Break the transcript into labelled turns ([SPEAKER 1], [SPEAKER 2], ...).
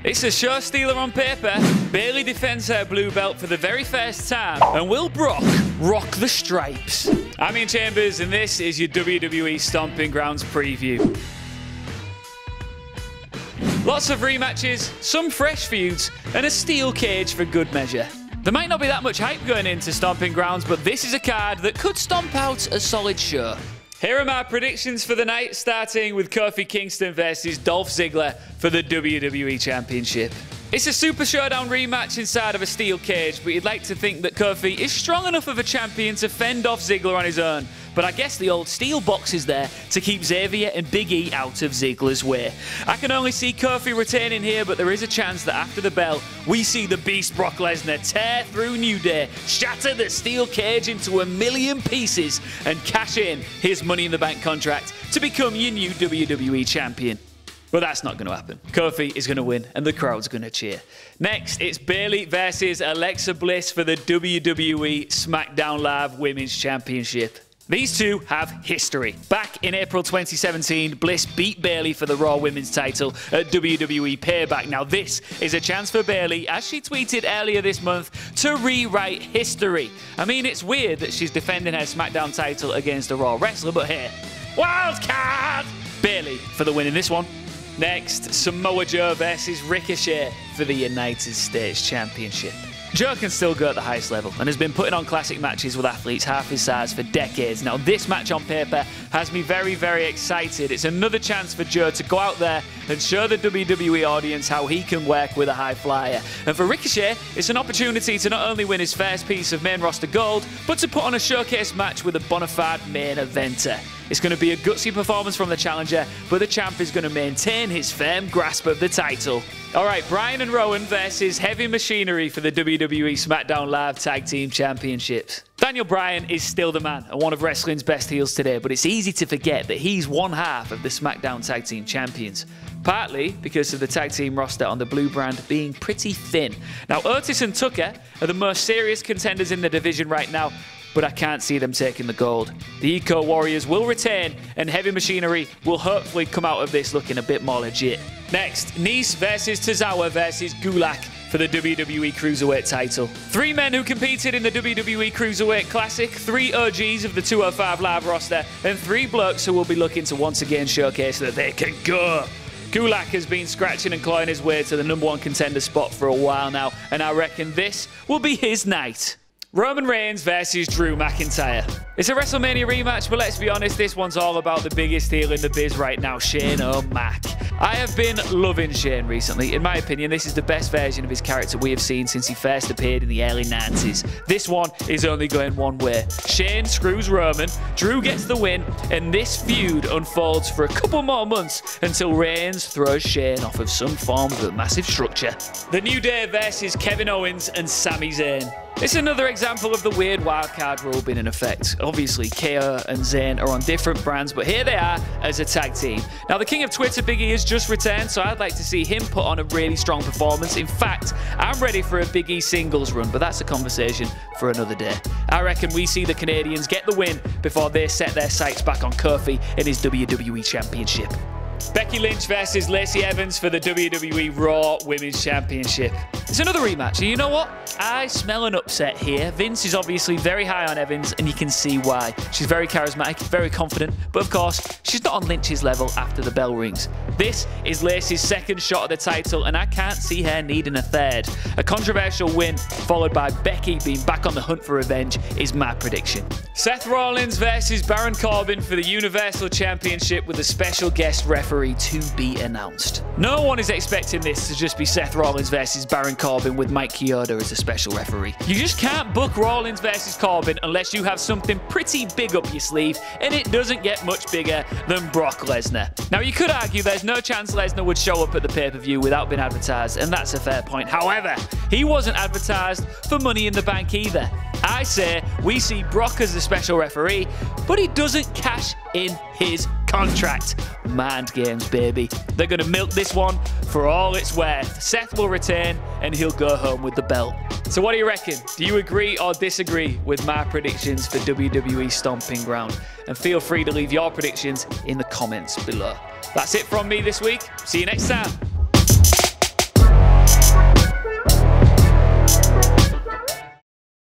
[SPEAKER 1] It's a show stealer on paper. Bayley defends her blue belt for the very first time. And will Brock rock the stripes? I'm Iain Chambers, and this is your WWE Stomping Grounds preview. Lots of rematches, some fresh feuds, and a steel cage for good measure. There might not be that much hype going into Stomping Grounds, but this is a card that could stomp out a solid show. Here are my predictions for the night, starting with Kofi Kingston versus Dolph Ziggler for the WWE Championship. It's a Super Showdown rematch inside of a steel cage, but you'd like to think that Kofi is strong enough of a champion to fend off Ziggler on his own. But I guess the old steel box is there to keep Xavier and Big E out of Ziggler's way. I can only see Kofi retaining here, but there is a chance that after the bell, we see the Beast Brock Lesnar tear through New Day, shatter the steel cage into a million pieces, and cash in his Money in the Bank contract to become your new WWE Champion. But that's not going to happen. Kofi is going to win, and the crowd's going to cheer. Next, it's Bayley versus Alexa Bliss for the WWE SmackDown Live Women's Championship. These two have history. Back in April 2017, Bliss beat Bayley for the Raw Women's title at WWE Payback. Now this is a chance for Bayley, as she tweeted earlier this month, to rewrite history. I mean, it's weird that she's defending her SmackDown title against a Raw wrestler, but here, wild card! Bayley for the win in this one. Next, Samoa Joe versus Ricochet for the United States Championship. Joe can still go at the highest level and has been putting on classic matches with athletes half his size for decades. Now, this match on paper has me very, very excited. It's another chance for Joe to go out there and show the WWE audience how he can work with a high flyer. And for Ricochet, it's an opportunity to not only win his first piece of main roster gold, but to put on a showcase match with a bona fide main eventer. It's going to be a gutsy performance from the challenger, but the champ is going to maintain his firm grasp of the title. All right, BRYAN and ROWAN versus Heavy Machinery for the WWE SmackDown Live Tag Team Championships. Daniel Bryan is still the man and one of wrestling's best heels today, but it's easy to forget that he's one half of the SmackDown Tag Team Champions. Partly because of the tag team roster on the blue brand being pretty thin. Now, Otis and Tucker are the most serious contenders in the division right now, but I can't see them taking the gold. The Eco Warriors will retain, and Heavy Machinery will hopefully come out of this looking a bit more legit. Next, Nice versus Tozawa versus Gulak for the WWE Cruiserweight title. Three men who competed in the WWE Cruiserweight Classic, three OGs of the 205 Live roster, and three blokes who will be looking to once again showcase that they can go. Gulak has been scratching and clawing his way to the #1 contender spot for a while now, and I reckon this will be his night. Roman Reigns versus Drew McIntyre. It's a WrestleMania rematch, but let's be honest, this one's all about the biggest heel in the biz right now, Shane O'Mac. I have been loving Shane recently. In my opinion, this is the best version of his character we have seen since he first appeared in the early 90s. This one is only going one way. Shane screws Roman, Drew gets the win, and this feud unfolds for a couple more months until Reigns throws Shane off of some form of a massive structure. The New Day versus Kevin Owens and Sami Zayn. It's another example of the weird wildcard rule being in effect. Obviously, KO and ZAYN are on different brands, but here they are as a tag team. Now, the king of Twitter, Big E, has just returned, so I'd like to see him put on a really strong performance. In fact, I'm ready for a Big E singles run, but that's a conversation for another day. I reckon we see the Canadians get the win before they set their sights back on Kofi in his WWE Championship. Becky Lynch versus Lacey Evans for the WWE Raw Women's Championship. It's another rematch, and you know what? I smell an upset here. Vince is obviously very high on Evans, and you can see why. She's very charismatic, very confident, but of course, she's not on Lynch's level after the bell rings. This is Lacey's second shot at the title, and I can't see her needing a third. A controversial win, followed by Becky being back on the hunt for revenge, is my prediction. Seth Rollins versus Baron Corbin for the Universal Championship with a special guest referee to be announced. No one is expecting this to just be Seth Rollins versus Baron Corbin with Mike Chioda as a special referee. You just can't book Rollins versus Corbin unless you have something pretty big up your sleeve, and it doesn't get much bigger than Brock Lesnar. Now, you could argue there's no chance Lesnar would show up at the pay-per-view without being advertised, and that's a fair point. However, he wasn't advertised for Money in the Bank either. I say we see Brock as the special referee, but he doesn't cash in his contract. Mind games, baby. They're going to milk this one for all it's worth. Seth will retain, and he'll go home with the belt. So what do you reckon? Do you agree or disagree with my predictions for WWE Stomping Ground? And feel free to leave your predictions in the comments below. That's it from me this week. See you next time.